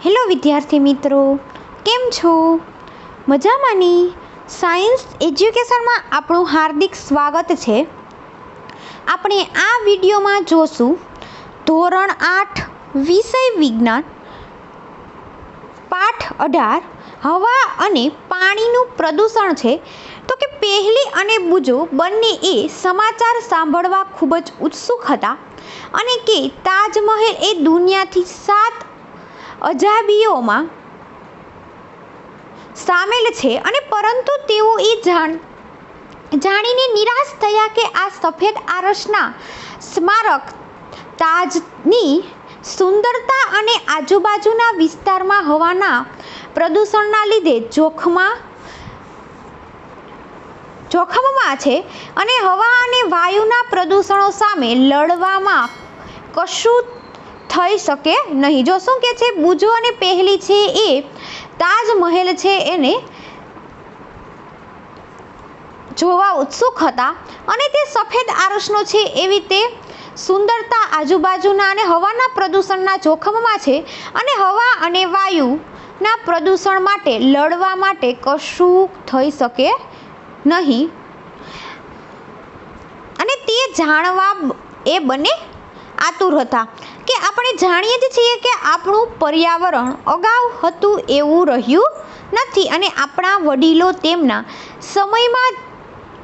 Hello વિદ્યાર્થી મિત્રો, કેમ છો? મજામાંની? સાયન્સ એજ્યુકેશનમાં આપણું હાર્દિક સ્વાગત છે. આપણે આ વિડીયોમાં જોશું ધોરણ 8 વિષય વિજ્ઞાન પાઠ 18 હવા અને પાણીનું પ્રદૂષણ છે. તો કે પહેલી અને બુજો બંને એ સમાચાર સાંભળવા ખૂબ જ ઉત્સુક હતા અને કે તાજમહેલ એ દુનિયાથી 7 અજાયબીઓમાં સામેલ છે અને પરંતુ તેઓ એ જાણીને નિરાશ થયા કે આ સફેદ આરસના સ્મારક તાજની સુંદરતા અને આજુબાજુના વિસ્તારમાં હવાના પ્રદૂષણના લીધે જોખમમાં છે અને હવા અને વાયુના પ્રદૂષણો સામે લડવામાં કશું થઈ શકે નહીં. જો શું કે છે, બુજો અને પહેલી છે એ તાજમહેલ છે એને જોવા ઉત્સુક હતા અને તે સફેદ આરસનો છે એવી તે સુંદરતા આજુબાજુના અને હવાના પ્રદૂષણના જોખમમાં છે અને હવા અને વાયુના પ્રદૂષણ માટે લડવા માટે કશું થઈ શકે નહીં અને તે જાણવા એ બંને આતુર હતા. કે આપણે જાણીએ જ છીએ કે આપણું પર્યાવરણ અગાઉ હતું એવું રહ્યું નથી અને આપણા વડીલો તેમના સમયમાં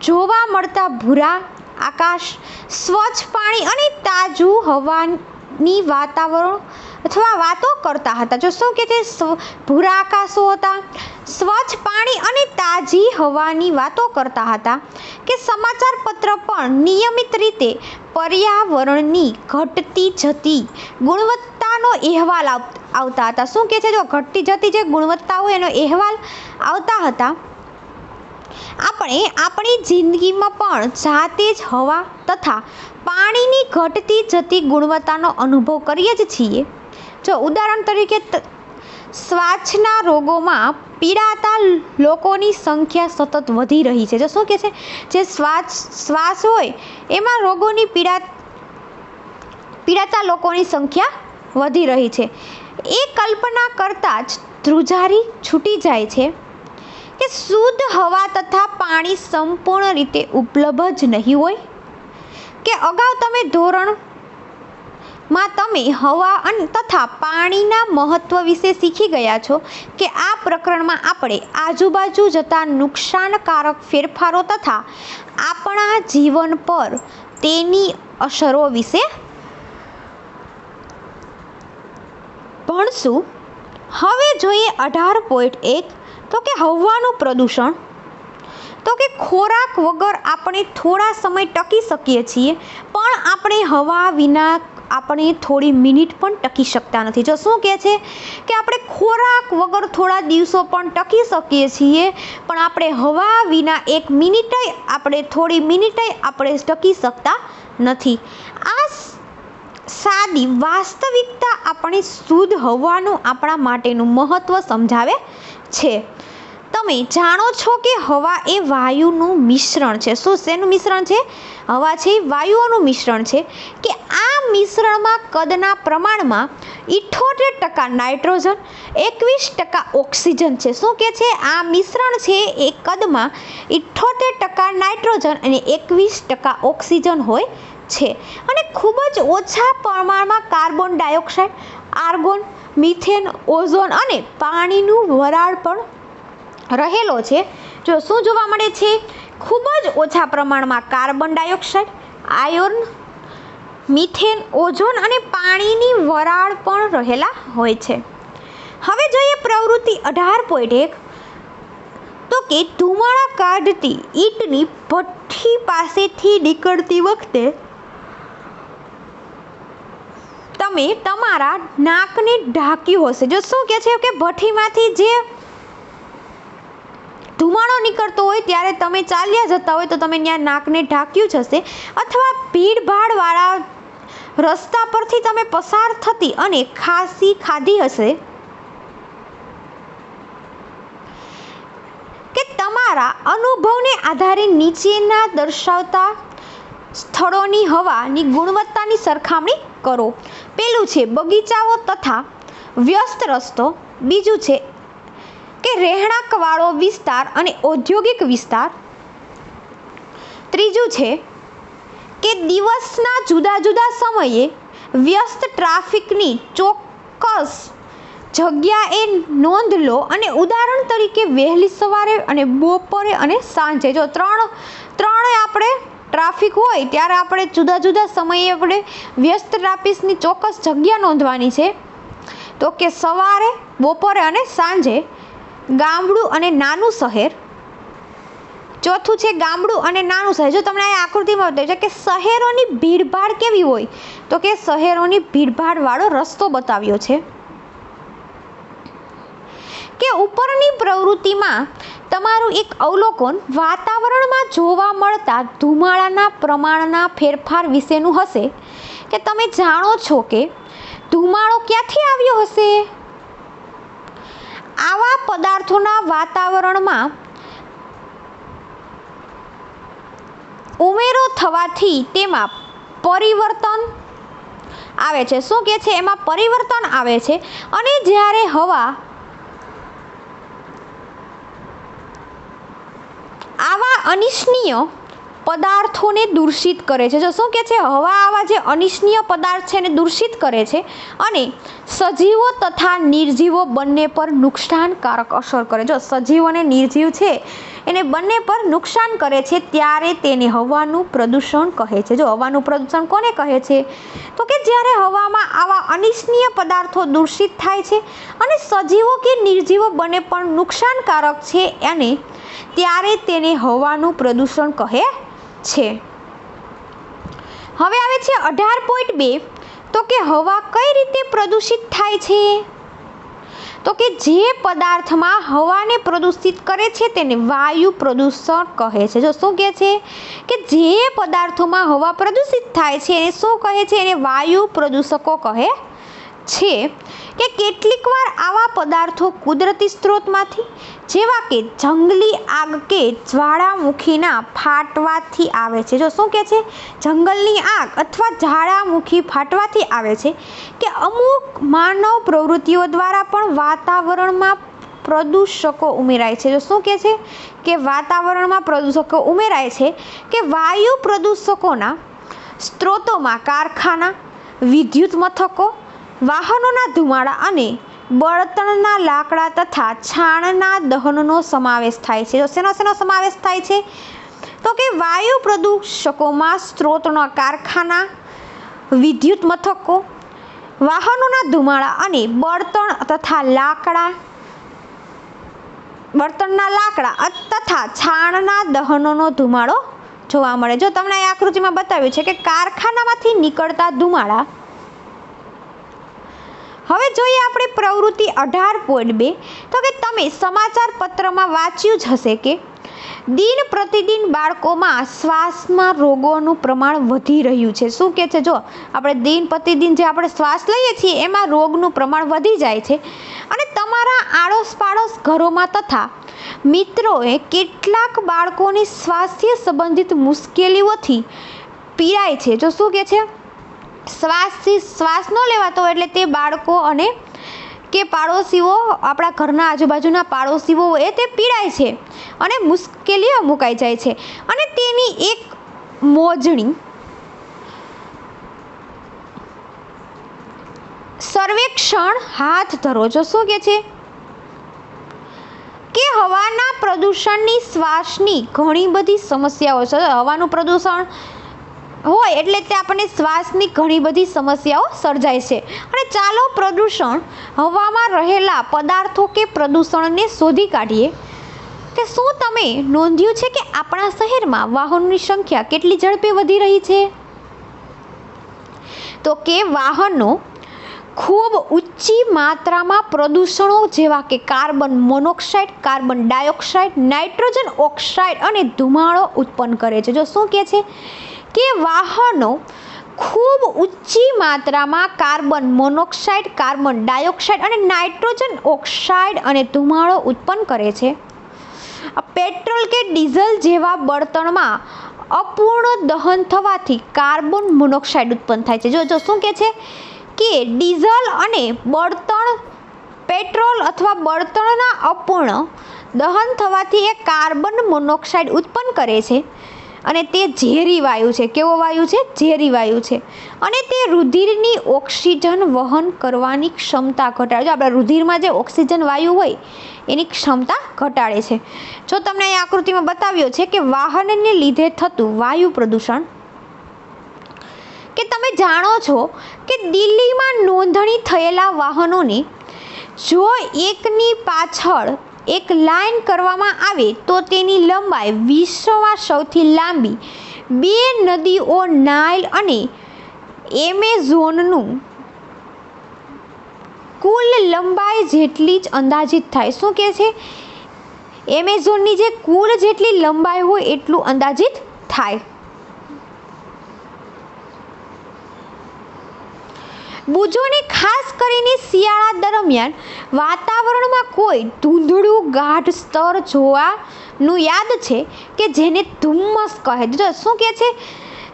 જોવા મળતા ભૂરા આકાશ, સ્વચ્છ પાણી અને તાજું હવાની વાતો કરતા હતા. જો શું કે તે ભૂરા આકાશો હતા, સ્વચ્છ પાણી અને તાજી હવાની વાતો કરતા હતા કે સમાચાર પત્ર પણ નિયમિત રીતે પર્યાવરણની ઘટતી જતી ગુણવત્તાનો અહેવાલ આવતા હતા. શું કે છે, જો ઘટતી જતી જે ગુણવત્તા હોય એનો અહેવાલ આવતા હતા. આપણે આપણી જિંદગીમાં પણ જાતે જ હવા તથા પાણીની ઘટતી જતી ગુણવત્તાનો અનુભવ કરીએ જ છીએ. જો ઉદાહરણ તરીકે શ્વાસના રોગોમાં પીડાતા લોકોની સંખ્યા સતત વધી રહી છે. જો શું કે છે, જે શ્વાસ હોય એમાં રોગોની પીડાતા લોકોની સંખ્યા વધી રહી છે. એ કલ્પના કરતાં જ ધ્રુજારી છૂટી જાય છે કે શુદ્ધ હવા તથા પાણી સંપૂર્ણ રીતે ઉપલબ્ધ જ નહીં હોય. કે અગાઉ તમે ધોરણમાં તમે હવા તથા પાણીના મહત્વ વિશે શીખી ગયા છો કે આ પ્રકરણમાં આપણે આજુબાજુ જતા નુકસાનકારક ફેરફારો તથા આપણા જીવન પર તેની અસરો વિશે ભણશું. હવે જોઈએ 18.1 તો કે હવાનું પ્રદૂષણ. તો કે ખોરાક વગર આપણે થોડા સમય ટકી શકીએ છીએ પણ આપણે હવા વિના આપણે થોડી મિનિટ પણ ટકી શકતા નથી. જો શું કહે છે કે આપણે ખોરાક વગર થોડા દિવસો પણ ટકી શકીએ છીએ પણ આપણે હવા વિના એક મિનિટય આપણે થોડી મિનિટય આપણે ટકી શકતા નથી. આ સાદી વાસ્તવિકતા આપણે શુદ્ધ હવાનું આપણા માટેનું મહત્વ સમજાવે છે. તમે જાણો છો કે હવા એ વાયુનું મિશ્રણ છે. શું શેનું મિશ્રણ છે? હવા છે વાયુઓનું મિશ્રણ છે. કે આ મિશ્રણમાં કદના પ્રમાણમાં 78% નાઇટ્રોજન, 21% ઓક્સિજન છે. શું કે છે, આ મિશ્રણ છે એ કદમાં 78% નાઇટ્રોજન અને 21% ઓક્સિજન હોય છે અને ખૂબ જ ઓછા પ્રમાણમાં carbon dioxide, argon, methane, ozone અને પાણીનું વરાળ પણ રહેલો છે. જો શું જોવા મળે છે, ખૂબ જ ઓછા પ્રમાણમાં carbon dioxide, ion, methane, ozone અને પાણીની વરાળ પણ રહેલા હોય છે. હવે જોઈએ પ્રવૃત્તિ 18.1 તો કે ધુમાડા કાઢતી ઈંટની ભઠ્ઠી પાસેથી નીકળતી વખતે તમે તમારા નાકને ઢાંક્યું હશે. જો શું કે છે કે ભઠ્ઠીમાંથી જે ધુમાડો નીકળતો હોય ત્યારે તમે ચાલ્યા જતા હોય તો તમે ત્યાં નાકને ઢાંક્યું જ હશે અથવા ભીડભાડવાળા રસ્તા પરથી તમે પસાર થતી અને ખાધી હશે કે તમારા અનુભવને આધારે નીચેના દર્શાવતા સ્થળોની હવાની ગુણવત્તાની સરખામણી કરો. પેલું છે બગીચાઓ તથા વ્યસ્ત રસ્તો, બીજું છે કે રહેણાંકવાળો વિસ્તાર અને ઔદ્યોગિક વિસ્તાર, ત્રીજું છે કે દિવસના જુદા જુદા સમયે વ્યસ્ત ટ્રાફિકની ચોક્કસ જગ્યાએ નોંધ લો, અને ઉદાહરણ તરીકે વહેલી સવારે અને બપોરે અને સાંજે. જો ત્રણ આપણે ટ્રાફિક હોય ત્યારે આપણે જુદા જુદા સમયે આપણે વ્યસ્ત ટ્રાફિકની ચોક્કસ જગ્યા નોંધવાની છે. તો કે સવારે, બપોરે અને સાંજે. ગામડું અને નાનું શહેર. ચોથું છે ગામડું અને નાનું શહેર. જો તમને આ આકૃતિમાં બતાવ્યું છે કે શહેરોની ભીડભાડ કેવી હોય, તો કે શહેરોની ભીડભાડવાળો રસ્તો બતાવ્યો છે. કે ઉપરની પ્રવૃત્તિમાં તમારું એક અવલોકન વાતાવરણમાં જોવા મળતા ધુમાડાના પ્રમાણના ફેરફાર વિશેનું હશે. કે તમે જાણો છો કે ધુમાડો ક્યાંથી આવ્યો હશે? આવા પદાર્થોના વાતાવરણમાં ઉમેરો થવાથી તેમાં પરિવર્તન આવે છે. શું કહે છે? એમાં પરિવર્તન આવે છે. અને જ્યારે હવા આવા અનિચ્છનીય પદાર્થોને દૂષિત કરે છે. જો શું કહે છે? હવા આવા જે અનિચ્છનીય પદાર્થ છે એને દૂષિત કરે છે અને સજીવો તથા નિર્જીવો બંને પર નુકસાનકારક અસર કરે. જો સજીવ અને નિર્જીવ છે એને બંને પર નુકસાન કરે છે, ત્યારે તેને હવાનું પ્રદૂષણ કહે છે. જો હવાનું પ્રદૂષણ કોને કહે છે? તો કે જ્યારે હવામાં આવા અનિચ્છનીય પદાર્થો દૂષિત થાય છે અને સજીવો કે નિર્જીવો બંને પણ નુકસાનકારક છે, અને ત્યારે તેને હવાનું પ્રદૂષણ કહે છે. હવે આવે છે 18.2. તો કે હવા કઈ રીતે પ્રદૂષિત થાય છે? તો કે જે પદાર્થમાં હવાને પ્રદૂષિત કરે છે તેને વાયુ પ્રદૂષણ કહે છે. જો શું કહે છે? કે જે પદાર્થોમાં હવા પ્રદૂષિત થાય છે એને શું કહે છે? એને વાયુ પ્રદૂષકો કહે છે. કે કેટલીક વાર આવા પદાર્થો કુદરતી સ્ત્રોતમાંથી, જેવા કે જંગલી આગ કે જ્વાળામુખીના ફાટવાથી આવે છે. જો શું કહે છે? જંગલની આગ અથવા જ્વાળામુખી ફાટવાથી આવે છે. કે અમુક માનવ પ્રવૃત્તિઓ દ્વારા પણ વાતાવરણમાં પ્રદૂષકો ઉમેરાય છે. જો શું કહે છે? કે વાતાવરણમાં પ્રદૂષકો ઉમેરાય છે. કે વાયુ પ્રદૂષકોના સ્ત્રોતોમાં કારખાના, વિદ્યુત મથકો, વાહનોના ધુમાડા અને બળતણના લાકડા તથા છાણના દહનનો સમાવેશ થાય છે. શેનો સમાવેશ થાય છે? તો કે વાયુ પ્રદૂષકોમાં સ્ત્રોતના કારખાના, વિદ્યુત મથકો, વાહનોના ધુમાડા અને બળતણના લાકડા તથા છાણના દહનનો ધુમાડો જોવા મળે. જો તમને આ આકૃતિમાં બતાવ્યું છે કે કારખાનામાંથી નીકળતા ધુમાડા. હવે જોઈએ આપણે પ્રવૃત્તિ 18.2. તો કે તમે સમાચાર પત્રમાં વાંચ્યું જ હશે કે દિન પ્રતિદિન બાળકોમાં શ્વાસમાં રોગોનું પ્રમાણ વધી રહ્યું છે. શું કહે છે? જો આપણે દિન પ્રતિદિન જે આપણે શ્વાસ લઈએ છીએ એમાં રોગનું પ્રમાણ વધી જાય છે. અને તમારા આડોશ પાડોશ ઘરોમાં તથા મિત્રોએ કેટલાક બાળકોની સ્વાસ્થ્ય સંબંધિત મુશ્કેલીઓથી પીડાય છે. જો શું કહે છે? શ્વાસ ન લેવાતો હોય એટલે તે બાળકો અને કે પાડોશીઓ, આપણા ઘરના આજુબાજુના પાડોશીઓ એ તે પીડાય છે અને મુશ્કેલીઓ મુકાઈ જાય છે. અને તેની એક મોજણી સર્વેક્ષણ હાથ ધરો. જો શું કહે છે? કે હવાના પ્રદૂષણની શ્વાસની ઘણી બધી સમસ્યાઓ છે. હવાનું પ્રદૂષણ હોય એટલે તે આપણને શ્વાસની ઘણી બધી સમસ્યાઓ સર્જાય છે. અને ચાલો પ્રદૂષણ હવામાં રહેલા પદાર્થો કે પ્રદૂષણને શોધી કાઢીએ. કે શું તમે નોંધ્યું છે કે આપણા શહેરમાં વાહનોની સંખ્યા કેટલી ઝડપે વધી રહી છે? તો કે વાહનો ખૂબ ઊંચી માત્રામાં પ્રદૂષણો જેવા કે carbon monoxide, carbon dioxide, nitrogen oxide અને ધુમાડો ઉત્પન્ન કરે છે. જો શું કહે છે? કે વાહનો ખૂબ ઊંચી માત્રામાં કાર્બન મોનોક્સાઇડ, કાર્બન ડાયોક્સાઇડ અને નાઇટ્રોજન ઓક્સાઇડ અને ધુમાડો ઉત્પન્ન કરે છે. પેટ્રોલ કે ડીઝલ જેવા બળતણમાં અપૂર્ણ દહન થવાથી કાર્બન મોનોક્સાઇડ ઉત્પન્ન થાય છે. જો શું કહે છે? કે ડીઝલ અને બળતણ પેટ્રોલ અથવા બળતણના અપૂર્ણ દહન થવાથી એ કાર્બન મોનોક્સાઇડ ઉત્પન્ન કરે છે અને તે ઝેરી વાયુ છે. કેવો વાયુ છે? ઝેરી વાયુ છે. અને તે રુધિરની ઓક્સિજન વહન કરવાની ક્ષમતા ઘટાડે છે. આપણા રુધિરમાં જે ઓક્સિજન વાયુ હોય એની ક્ષમતા ઘટાડે છે. જો તમને અહીં આકૃતિમાં બતાવ્યો છે કે વાહનને લીધે થતું વાયુ પ્રદૂષણ, કે તમે જાણો છો કે દિલ્હીમાં નોંધણી થયેલા વાહનોને જો એકની પાછળ એક લાઈન કરવામાં આવે તો તેની લંબાઈ વિશ્વમાં સૌથી લાંબી 2 નદીઓ નાઇલ અને એમેઝોનનું કુલ લંબાઈ જેટલી જ અંદાજિત થાય. શું કહે છે? એમેઝોનની જે કુલ જેટલી લંબાઈ હોય એટલું અંદાજિત થાય. બુજોને ખાસ કરીને શિયાળા દરમિયાન વાતાવરણમાં કોઈ ધૂંધળું ગાઢ સ્તર જોવાનું યાદ છે કે જેને ધુમ્મસ કહે. જો શું કહે છે?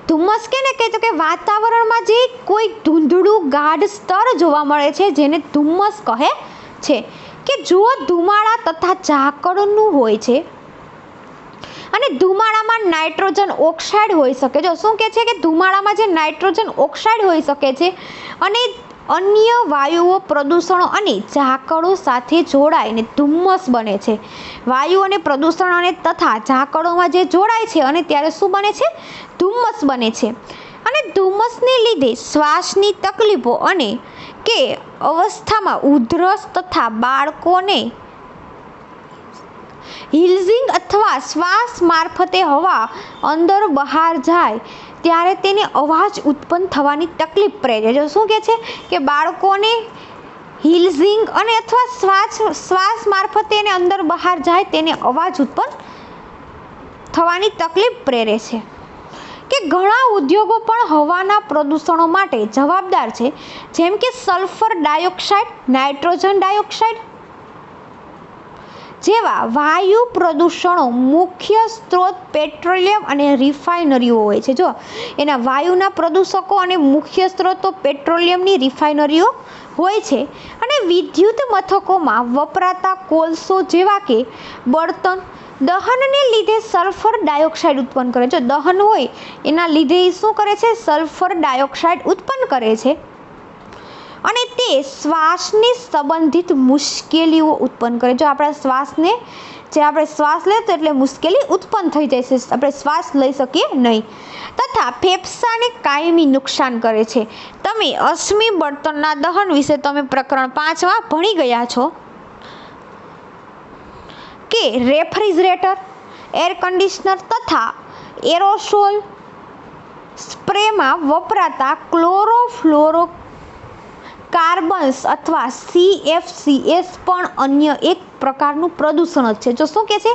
ધુમ્મસ કેને કહે? તો કે વાતાવરણમાં જે કોઈ ધૂંધળું ગાઢ સ્તર જોવા મળે છે જેને ધુમ્મસ કહે છે. કે જો ધુમાડા તથા ઝાકળનું હોય છે અને ધુમાડામાં નાઇટ્રોજન ઓક્સાઇડ હોઈ શકે. જો શું કહે છે કે ધુમાડામાં જે નાઇટ્રોજન ઓક્સાઇડ હોઈ શકે છે અને અન્ય વાયુઓ, પ્રદૂષણો અને ઝાકળો સાથે જોડાઈને ધુમ્મસ બને છે. વાયુ અને પ્રદૂષણ અને તથા ઝાકળોમાં જે જોડાય છે અને ત્યારે શું બને છે? ધુમ્મસ બને છે. અને ધુમ્મસને લીધે શ્વાસની તકલીફો અને કે અવસ્થામાં ઉધરસ તથા બાળકોને હિલ્ઝિંગ અથવા શ્વાસ મારફતે હવા અંદર બહાર જાય ત્યારે તેને અવાજ ઉત્પન્ન થવાની તકલીફ પ્રેરે. જો શું કહે છે કે બાળકોને હિલ્ઝિંગ અને અથવા શ્વાસ મારફતે એને અંદર બહાર જાય તેને અવાજ ઉત્પન્ન થવાની તકલીફ પ્રેરે છે. કે ઘણા ઉદ્યોગો પણ હવાના પ્રદૂષણો માટે જવાબદાર છે, જેમ કે સલ્ફર ડાયોક્સાઇડ, નાઇટ્રોજન ડાયોક્સાઇડ જેવા વાયુ પ્રદૂષણો મુખ્ય સ્ત્રોત પેટ્રોલિયમ અને રિફાઇનરીઓ હોય છે. જો એના વાયુના પ્રદૂષકો અને મુખ્ય સ્ત્રોતો પેટ્રોલિયમની રિફાઇનરીઓ હોય છે. અને વિદ્યુત મથકોમાં વપરાતા કોલસો જેવા કે બળતણ દહનને લીધે સલ્ફર ડાયોક્સાઇડ ઉત્પન્ન કરે. જો દહન હોય એના લીધે એ શું કરે છે? સલ્ફર ડાયોક્સાઇડ ઉત્પન્ન કરે છે અને તે શ્વાસને સંબંધિત મુશ્કેલીઓ ઉત્પન્ન કરે. જો આપણા શ્વાસને આપણે શ્વાસ લેતો એટલે મુશ્કેલી ઉત્પન્ન થઈ જાય છે, આપણે શ્વાસ લઈ શકીએ નહીં. તથા ફેફસાને કાયમી નુકસાન કરે છે. તમે અશ્મિ બળતણના દહન વિશે તમે પ્રકરણ 5માં ભણી ગયા છો કે રેફ્રિજરેટર, એર કન્ડિશનર તથા એરોસોલ સ્પ્રેમાં વપરાતા ક્લોરોફ્લોરો કાર્બન્સ અથવા CFCs પણ અન્ય એક પ્રકારનું પ્રદૂષણ જ છે. જો શું કહે છે?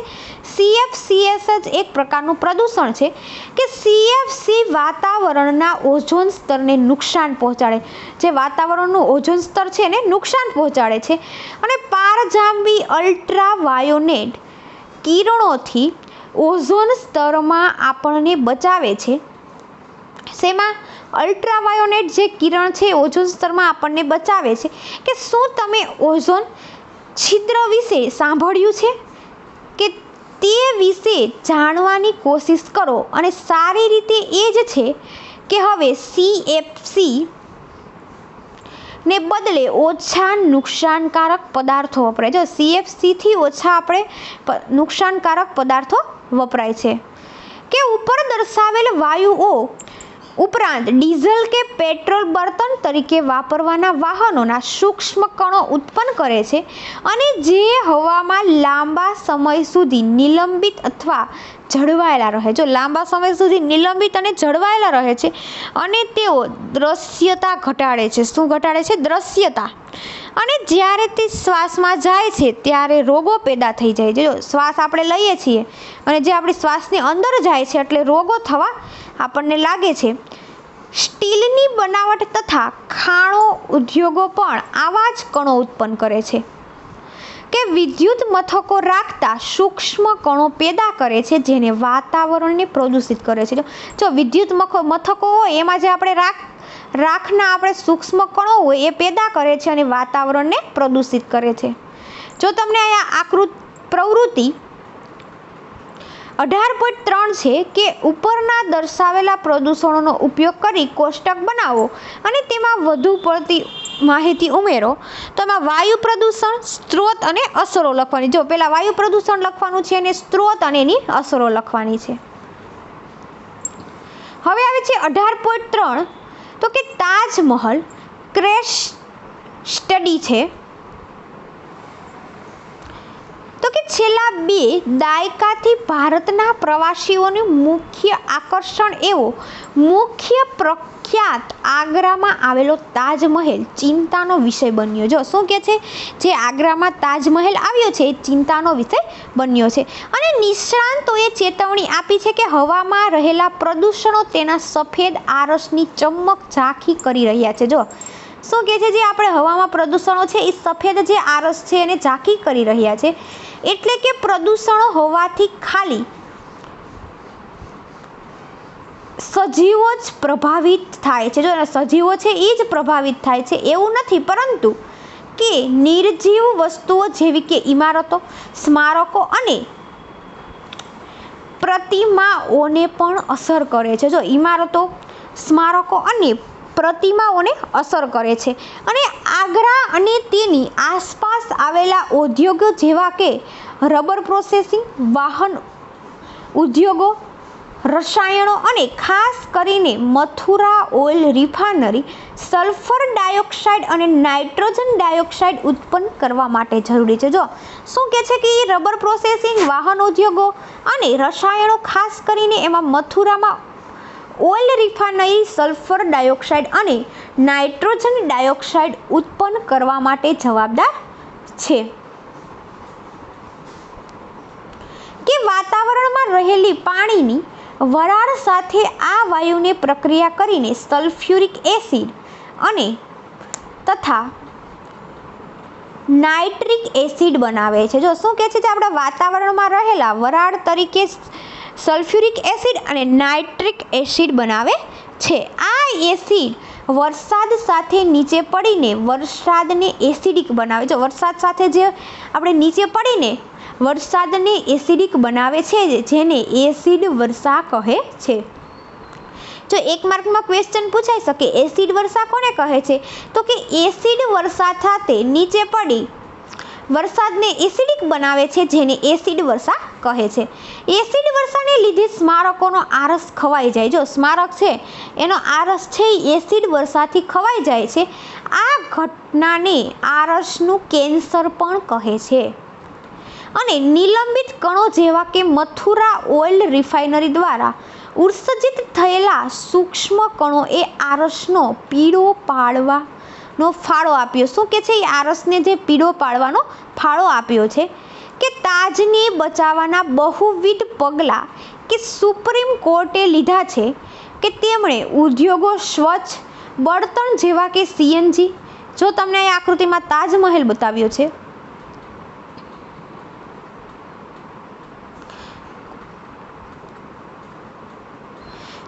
CFCs જ એક પ્રકારનું પ્રદૂષણ છે કે CFC વાતાવરણના ઓઝોન સ્તરને નુકસાન પહોંચાડે. જે વાતાવરણનું ઓઝોન સ્તર છે એને નુકસાન પહોંચાડે છે અને પારજાંબી અલ્ટ્રાવાયોલેટ કિરણોથી ઓઝોન સ્તરમાં આપણને બચાવે છે. શેમાં? અલ્ટ્રાવાયોલેટ જે કિરણ છે ઓઝોન સ્તરમાં આપણને બચાવે છે. કે શું તમે ઓઝોન છિદ્ર વિશે સાંભળ્યું છે? કે તે વિશે જાણવાની કોશિશ કરો અને સારી રીતે એ જ છે કે હવે CFC ને બદલે ઓછા નુકસાનકારક પદાર્થો વપરાય. જો CFCથી ઓછા આપણે નુકસાનકારક પદાર્થો વપરાય છે. કે ઉપર દર્શાવેલ વાયુઓ ઉપરાંત ડીઝલ કે પેટ્રોલ બળતણ તરીકે વાપરવાના વાહનોના સૂક્ષ્મ કણો ઉત્પન્ન કરે છે અને જે હવામાં લાંબા સમય સુધી નિલંબિત અથવા જળવાયેલા રહે. જો લાંબા સમય સુધી નિલંબિત અને જળવાયેલા રહે છે અને તેઓ દ્રશ્યતા ઘટાડે છે. શું ઘટાડે છે? દ્રશ્યતા. અને જ્યારે તે શ્વાસમાં જાય છે ત્યારે રોગો પેદા થઈ જાય છે. જો શ્વાસ આપણે લઈએ છીએ અને જે આપણી શ્વાસની અંદર જાય છે એટલે રોગો થવા આપણને લાગે છે. સ્ટીલની બનાવટ તથા ખાણો ઉદ્યોગો પણ આવા જ કણો ઉત્પન્ન કરે છે કે વિદ્યુત મથકો રાખતા સૂક્ષ્મ કણો પેદા કરે છે જેને વાતાવરણને પ્રદૂષિત કરે છે. જો વિદ્યુત મથકો હોય એમાં જે આપણે રાખના આપણે સૂક્ષ્મ કણો હોય એ પેદા કરે છે અને વાતાવરણને પ્રદૂષિત કરે છે. જો તમને અહીંયા પ્રવૃત્તિ 18.3 છે કે ઉપરના દર્શાવેલા પ્રદૂષણોનો ઉપયોગ કરી કોષ્ટક બનાવો અને તેમાં વધુ પડતી માહિતી ઉમેરો. તો એમાં વાયુ પ્રદૂષણ, સ્ત્રોત અને અસરો લખવાની. જો પહેલાં વાયુ પ્રદૂષણ લખવાનું છે અને સ્ત્રોત અને એની અસરો લખવાની છે. હવે આવે છે 18.3 તો કે તાજમહલ ક્રેશ સ્ટડી છે. તો કે છેલ્લા 2 દાયકાથી ભારતના પ્રવાસીઓનું મુખ્ય આકર્ષણ એવો મુખ્ય પ્રખ્યાત આગ્રામાં આવેલો તાજમહેલ ચિંતાનો વિષય બન્યો. જો શું કહે છે, જે આગ્રામાં તાજમહેલ આવ્યો છે એ ચિંતાનો વિષય બન્યો છે. અને નિષ્ણાંતોએ ચેતવણી આપી છે કે હવામાં રહેલા પ્રદૂષણો તેના સફેદ આરસની ચમક ઝાંખી કરી રહ્યા છે. જો શું કહે છે, જે આપણે હવામાં પ્રદૂષણો છે એ સફેદ જે આરસ છે એને ઝાંખી કરી રહ્યા છે. એટલે કે પ્રદૂષણો હોવાથી ખાલી સજીવો જ પ્રભાવિત થાય છે. જો સજીવો છે એ જ પ્રભાવિત થાય છે એવું નથી, પરંતુ કે નિર્જીવ વસ્તુઓ જેવી કે ઇમારતો, સ્મારકો અને પ્રતિમાઓને પણ અસર કરે છે. જો ઇમારતો, સ્મારકો અને પ્રતિમાઓને અસર કરે છે. અને આગ્રા અને તેની આસપાસ આવેલા ઉદ્યોગો જેવા કે રબર પ્રોસેસિંગ, વાહન ઉદ્યોગો, રસાયણો અને ખાસ કરીને Mathura oil refinery sulphur dioxide અને નાઇટ્રોજન ડાયોક્સાઇડ ઉત્પન્ન કરવા માટે જરૂરી છે. જો શું કહે છે કે રબર પ્રોસેસિંગ, વાહન ઉદ્યોગો અને રસાયણો ખાસ કરીને એમાં મથુરામાં ઓઇલ રિફાઇનરી સલ્ફર ડાયોક્સાઇડ અને નાઇટ્રોજન ડાયોક્સાઇડ ઉત્પન્ન કરવા માટે જવાબદાર છે. કે વાતાવરણમાં રહેલી પાણીની વરાળ સાથે આ વાયુને પ્રક્રિયા કરીને સલ્ફ્યુરિક એસિડ અને તથા નાઇટ્રિક એસિડ બનાવે છે. જો શું કહે છે, તે આપણા વાતાવરણમાં રહેલા વરાળ તરીકે સલ્ફ્યુરિક એસિડ અને નાઇટ્રિક એસિડ બનાવે છે. આ એસિડ વરસાદ સાથે નીચે પડીને વરસાદને એસિડિક બનાવે છે. વરસાદ સાથે જે આપણે નીચે પડીને વરસાદને એસિડિક બનાવે છે, જેને એસિડ વર્ષા કહે છે. જો એક માર્કમાં ક્વેશ્ચન પૂછાઈ શકે, એસિડ વર્ષા કોને કહે છે, તો કે એસિડ વર્ષા સાથે નીચે પડી વરસાદને એસિડિક બનાવે છે, જેને એસિડ વર્ષા કહે છે. એસિડ વર્ષાને લીધે સ્મારકોનો આરસ ખવાઈ જાય. જો સ્મારક છે એનો આરસ છે એ એસિડ વર્ષાથી ખવાઈ જાય છે. આ ઘટનાને આરસનું કેન્સર પણ કહે છે. અને નિલંબિત કણો જેવા કે મથુરા ઓઇલ રિફાઇનરી દ્વારા ઉત્સર્જિત થયેલા સૂક્ષ્મ કણો એ આરસનો પીળો પાડવાનો ફાળો આપ્યો. શું કે છે, એ આરસને જે પીળો પાડવાનો ફાળો આપ્યો છે. કે તાજને બચાવવાના બહુવિધ પગલાં કે સુપ્રીમ કોર્ટે લીધા છે. કે તેમણે ઉદ્યોગો, સ્વચ્છ બળતણ જેવા કે સીએનજી. જો તમને આ આકૃતિમાં તાજમહેલ બતાવ્યો છે,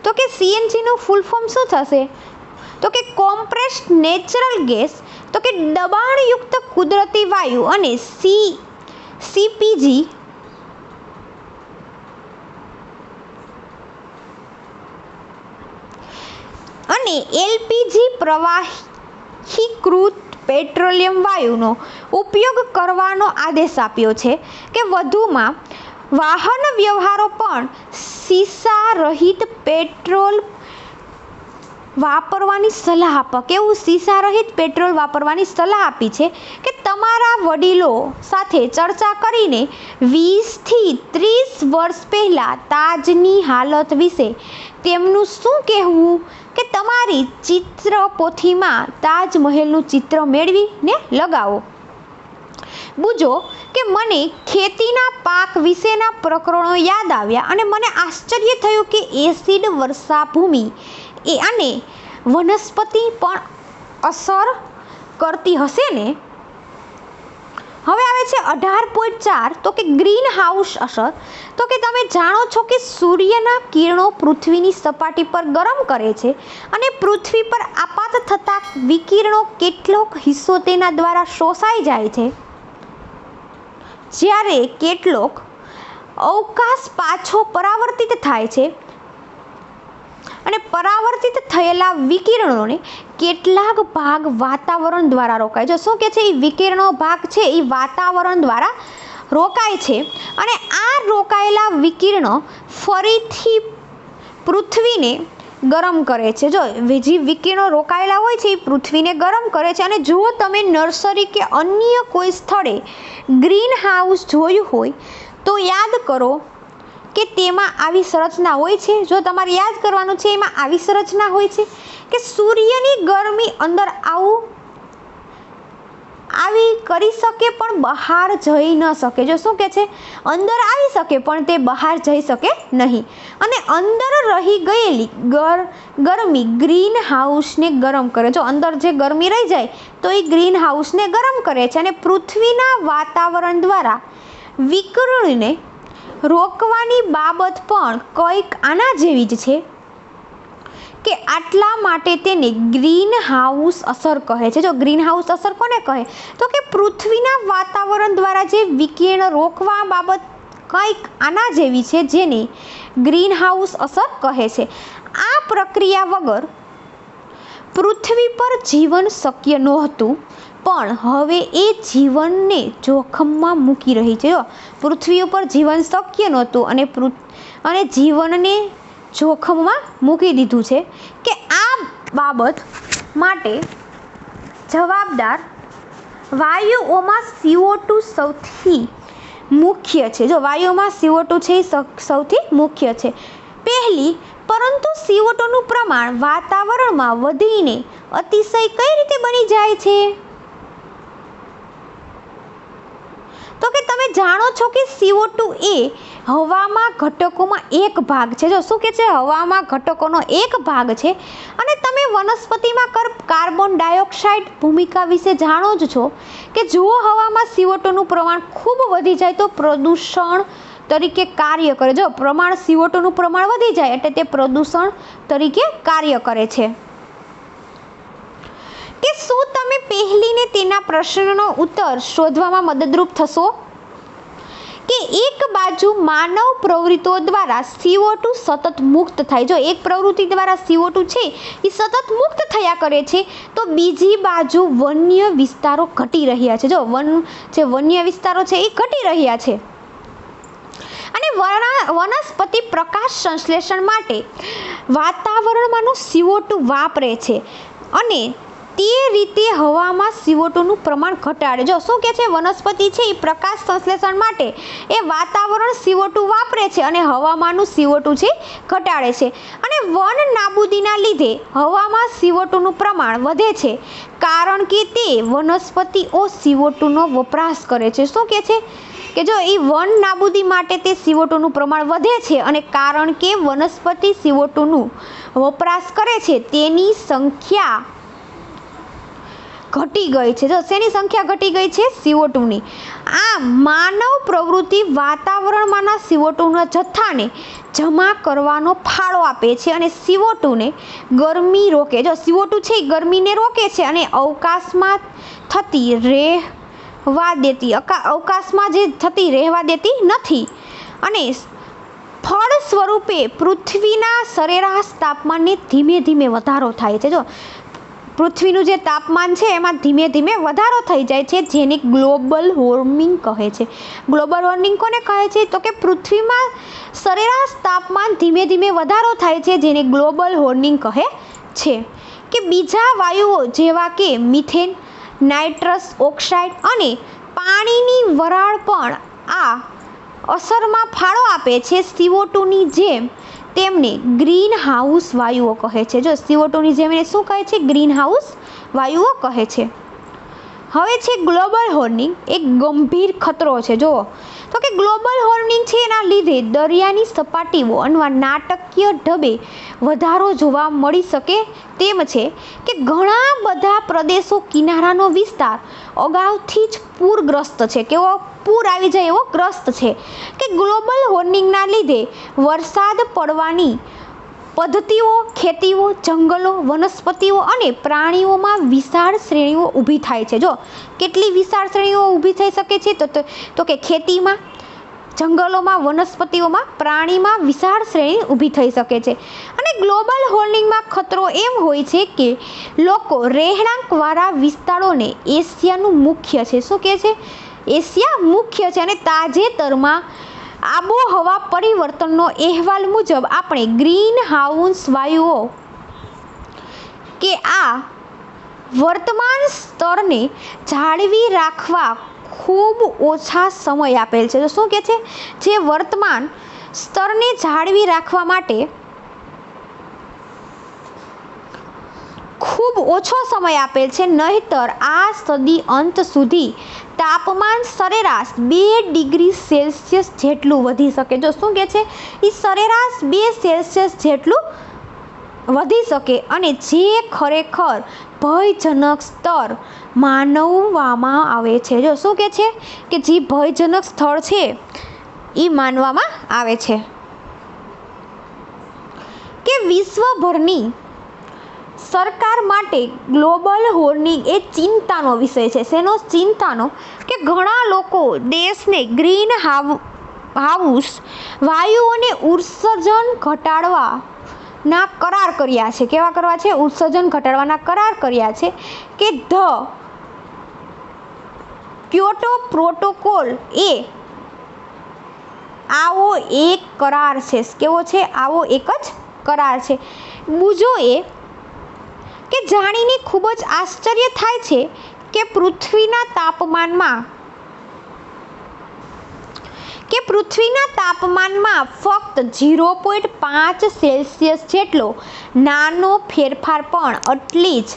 તો કે સીએનજીનું ફૂલ ફોર્મ શું થશે, તો કે કોમ્પ્રેસ્ડ નેચરલ ગેસ, તો કે દબાણયુક્ત કુદરતી વાયુ. અને સીપીજી અને એલપીજી પ્રવાહીકૃત પેટ્રોલિયમ વાયુનો ઉપયોગ કરવાનો આદેશ આપ્યો છે. કે વધુમાં વાહન વ્યવહારો પણ સીસા રહિત પેટ્રોલ વાપરવાની સલાહ આપે. કેવું સીસા રહિત પેટ્રોલ વાપરવાની સલાહ આપી છે. કે તમારા વડીલો સાથે ચર્ચા કરીને 20 થી 30 વર્ષ પહેલાં તાજની હાલત વિશે તેમનું શું કહેવું, કે તમારી ચિત્રપોથીમાં તાજમહેલનું ચિત્ર મેળવીને લગાવો. બુજો કે મને ખેતીના પાક વિશેના પ્રકરણો યાદ આવ્યા અને મને આશ્ચર્ય થયું કે એસિડ વર્ષા ભૂમિ અને વનસ્પતિ પણ અસર કરતી હશે ને. હવે આવે છે 18.4 તો કે ગ્રીન હાઉસ અસર. તો કે તમે જાણો છો કે સૂર્યના કિરણો પૃથ્વીની સપાટી પર ગરમ કરે છે અને પૃથ્વી પર આપાત થતા વિકિરણો કેટલોક હિસ્સો તેના દ્વારા શોષાઈ જાય છે, જ્યારે કેટલોક અવકાશ પાછો પરાવર્તિત થાય છે અને પરાવર્તિત થયેલા વિકિરણોને કેટલાક ભાગ વાતાવરણ દ્વારા રોકાય છે. શું કે છે? એ વિકિરણો ભાગ છે એ વાતાવરણ દ્વારા રોકાય છે અને આ રોકાયેલા વિકિરણો ફરીથી પૃથ્વીને ગરમ કરે છે. જો જે વિકિરણો રોકાયેલા હોય છે એ પૃથ્વીને ગરમ કરે છે. અને જો તમે નર્સરી કે અન્ય કોઈ સ્થળે ગ્રીન હાઉસ જોયું હોય તો યાદ કરો કે તેમાં આવી સંરચના હોય છે. જો તમારે યાદ કરવાનું છે એમાં આવી સંરચના હોય છે કે સૂર્યની ગરમી અંદર આવી કરી શકે પણ બહાર જઈ ન શકે. જો શું કે છે? અંદર આવી શકે પણ તે બહાર જઈ શકે નહીં. અને અંદર રહી ગયેલી ગરમી ગ્રીન હાઉસને ગરમ કરે. જો અંદર જે ગરમી રહી જાય તો એ ગ્રીન હાઉસને ગરમ કરે છે અને પૃથ્વીના વાતાવરણ દ્વારા વિકિરણને રોકવાની બાબત પણ કંઈક આના જેવી જ છે કે આટલા માટે તેને ગ્રીન હાઉસ અસર કહે છે. જો ગ્રીન હાઉસ અસર કોને કહે? તો કે પૃથ્વીના વાતાવરણ દ્વારા જે વિકિરણ રોકવા બાબત કંઈક આના જેવી છે જેને ગ્રીન હાઉસ અસર કહે છે. આ પ્રક્રિયા વગર પૃથ્વી પર જીવન શક્ય નહોતું, પણ હવે એ જીવનને જોખમમાં મૂકી રહી છે. પૃથ્વી ઉપર જીવન શક્ય નહોતું અને જીવનને જોખમમાં મૂકી દીધું છે કે આ બાબત માટે જવાબદાર વાયુઓમાં CO2 સૌથી મુખ્ય છે. જો વાયુઓમાં CO2 છે એ સૌથી મુખ્ય છે પહેલી, પરંતુ CO2નું પ્રમાણ વાતાવરણમાં વધીને અતિશય કઈ રીતે બની જાય છે? તો કે તમે જાણો છો કે CO2 એ હવામાં ઘટકોમાં એક ભાગ છે. જો શું કે છે? હવામાં ઘટકોનો એક ભાગ છે. અને તમે વનસ્પતિમાં કાર્બન ડાયોક્સાઇડ ભૂમિકા વિશે જાણો જ છો કે જો હવામાં CO2નું પ્રમાણ ખૂબ વધી જાય તો પ્રદૂષણ તરીકે કાર્ય કરે. જો CO2નું પ્રમાણ વધી જાય એટલે તે પ્રદૂષણ તરીકે કાર્ય કરે છે. કે શું તમે પહેલીને તેના પ્રશ્નનો ઉત્તર શોધવામાં મદદરૂપ થશો? કે એક બાજુ માનવ પ્રવૃત્તિઓ દ્વારા CO2 સતત મુક્ત થાય. જો એક પ્રવૃત્તિ દ્વારા CO2 છે એ સતત મુક્ત થયા કરે છે તો બીજી બાજુ વન્ય વિસ્તારો ઘટી રહ્યા છે. જો વન્ય વિસ્તારો છે એ ઘટી રહ્યા છે અને વનસ્પતિ પ્રકાશ સંશ્લેષણ માટે વાતાવરણમાંનો CO2 વાપરે છે અને તે રીતે હવામાં CO2નું પ્રમાણ ઘટાડે. જો શું કે છે? વનસ્પતિ છે એ પ્રકાશ સંશ્લેષણ માટે એ વાતાવરણ CO2 વાપરે છે અને હવામાંનું CO2 છે ઘટાડે છે. અને વન નાબૂદીના લીધે હવામાં CO2નું પ્રમાણ વધે છે કારણ કે તે વનસ્પતિઓ CO2નો વપરાશ કરે છે. શું કે છે? કે જો એ વન નાબૂદી માટે તે CO2નું પ્રમાણ વધે છે અને કારણ કે વનસ્પતિ CO2નું વપરાશ કરે છે તેની સંખ્યા ઘટી ગઈ છે. જો શેની સંખ્યા ઘટી ગઈ છે? CO2ની. આ માનવ પ્રવૃત્તિ વાતાવરણમાંના CO2ના જથ્થાને જમા કરવાનો ફાળો આપે છે અને CO2ને ગરમી રોકે. જો CO2 છે એ ગરમીને રોકે છે અને અવકાશમાં રહેવા દેતી નથી અને ફળ સ્વરૂપે પૃથ્વીના સરેરાશ તાપમાનને ધીમે ધીમે વધારો થાય છે. જો પૃથ્વીનું જે તાપમાન છે એમાં ધીમે ધીમે વધારો થઈ જાય છે જેને ગ્લોબલ વોર્મિંગ કહે છે. ગ્લોબલ વોર્મિંગ કોને કહે છે? તો કે પૃથ્વીમાં સરેરાશ તાપમાન ધીમે ધીમે વધારો થાય છે જેને ગ્લોબલ વોર્મિંગ કહે છે. કે બીજા વાયુઓ જેવા કે મિથેન, નાઇટ્રસ ઓક્સાઇડ અને પાણીની વરાળ પણ આ અસરમાં ફાળો આપે છે. CO2ની જેમ તેમને ગ્રીન હાઉસ વાયુઓ કહે છે. જો CO2ની જેમ એને શું કહે છે? ગ્રીન હાઉસ વાયુઓ કહે છે. હવે છે ગ્લોબલ વોર્મિંગ એક ગંભીર ખતરો છે. જો તો કે ગ્લોબલ વોર્મિંગ છે એના લીધે દરિયાની સપાટીઓ અથવા નાટકીય ઢબે વધારો જોવા મળી શકે તેમ છે કે ઘણા બધા પ્રદેશો કિનારાનો વિસ્તાર અગાઉથી જ પૂરગ્રસ્ત છે, કેવો પૂર આવી જાય એવો ગ્રસ્ત છે કે ગ્લોબલ વોર્મિંગના લીધે વરસાદ પડવાની પદ્ધતિઓ, ખેતીઓ, જંગલો, વનસ્પતિઓ અને પ્રાણીઓમાં વિશાળ શ્રેણીઓ ઊભી થાય છે. જો કેટલી વિશાળ શ્રેણીઓ ઊભી થઈ શકે છે તો કે ખેતીમાં, જંગલોમાં, વનસ્પતિઓમાં, પ્રાણીમાં વિશાળ શ્રેણી ઊભી થઈ શકે છે. અને ગ્લોબલ વોર્મિંગમાં ખતરો એમ હોય છે કે લોકો રહેણાંકવાળા વિસ્તારોને એશિયાનું મુખ્ય છે. શું કહે છે? એશિયા મુખ્ય છે. અને તાજેતરમાં આબોહવા પરિવર્તનનો અહેવાલ મુજબ આપણે ગ્રીન હાઉસ વાયુઓ કે આ વર્તમાન સ્તરને જાળવી રાખવા ખૂબ ઓછા સમય આપેલ છે. તો શું કહે છે? જે વર્તમાન સ્તરને જાળવી રાખવા માટે ખૂબ ઓછો સમય આપેલ છે, નહીંતર આ સદી અંત સુધી તાપમાન સરેરાશ 2 ડિગ્રી સેલ્સિયસ જેટલું વધી શકે. જો શું કહે છે? એ સરેરાશ 2 સેલ્સિયસ જેટલું વધી શકે અને જે ખરેખર ભયજનક સ્તર માનવામાં આવે છે. જો શું કહે છે કે જે ભયજનક સ્થળ છે એ માનવામાં આવે છે કે વિશ્વભરની સરકાર માટે ગ્લોબલ વોર્મિંગ એ ચિંતાનો વિષય છે. શેનો ચિંતાનો? કે ઘણા લોકો દેશને ગ્રીન હાઉસ વાયુઓને ઉત્સર્જન ઘટાડવાના કરાર કર્યા છે. કેવા કરવા છે? ઉત્સર્જન ઘટાડવાના કરાર કર્યા છે કે ક્યોટો પ્રોટોકોલ એ આવો એક કરાર છે. કેવો છે? આવો એક જ કરાર છે. બુજોએ કે જાણીને ખૂબ જ આશ્ચર્ય થાય છે કે પૃથ્વીના તાપમાનમાં ફક્ત 0.5 સેલ્સિયસ જેટલો નાનો ફેરફાર પણ આટલી જ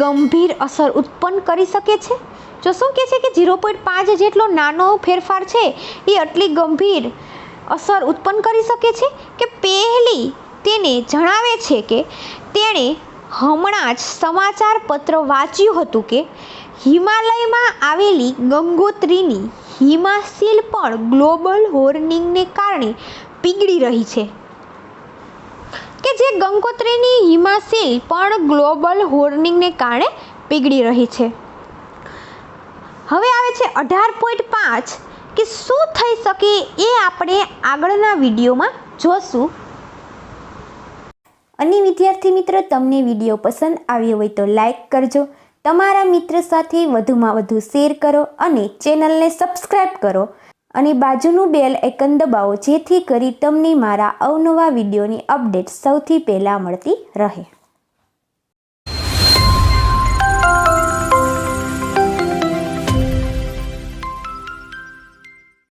ગંભીર અસર ઉત્પન્ન કરી શકે છે. જો શું કહે છે કે 0.5 જેટલો નાનો ફેરફાર છે એ આટલી ગંભીર અસર ઉત્પન્ન કરી શકે છે કે પહેલી તેને જણાવે છે કે તેણે હમણાં જ સમાચાર પત્ર વાંચ્યું હતું કે હિમાલયમાં આવેલી ગંગોત્રીની હિમશીલ પણ ગ્લોબલ વોર્મિંગને કારણે પીગળી રહી છે. કે જે ગંગોત્રીની હિમશીલ પણ ગ્લોબલ વોર્મિંગને કારણે પીગળી રહી છે. હવે આવે છે 18.5 કે શું થઈ શકે એ આપણે આગળના વિડીયોમાં જોશું. અને વિદ્યાર્થી મિત્રો, તમને વિડીયો પસંદ આવ્યો હોય તો લાઈક કરજો, તમારા મિત્ર સાથે વધુમાં વધુ શેર કરો અને ચેનલને સબસ્ક્રાઈબ કરો અને બાજુનું બેલ આઇકન દબાવો, જેથી કરી તમને મારા અવનવા વિડીયોની અપડેટ સૌથી પહેલાં મળતી રહે.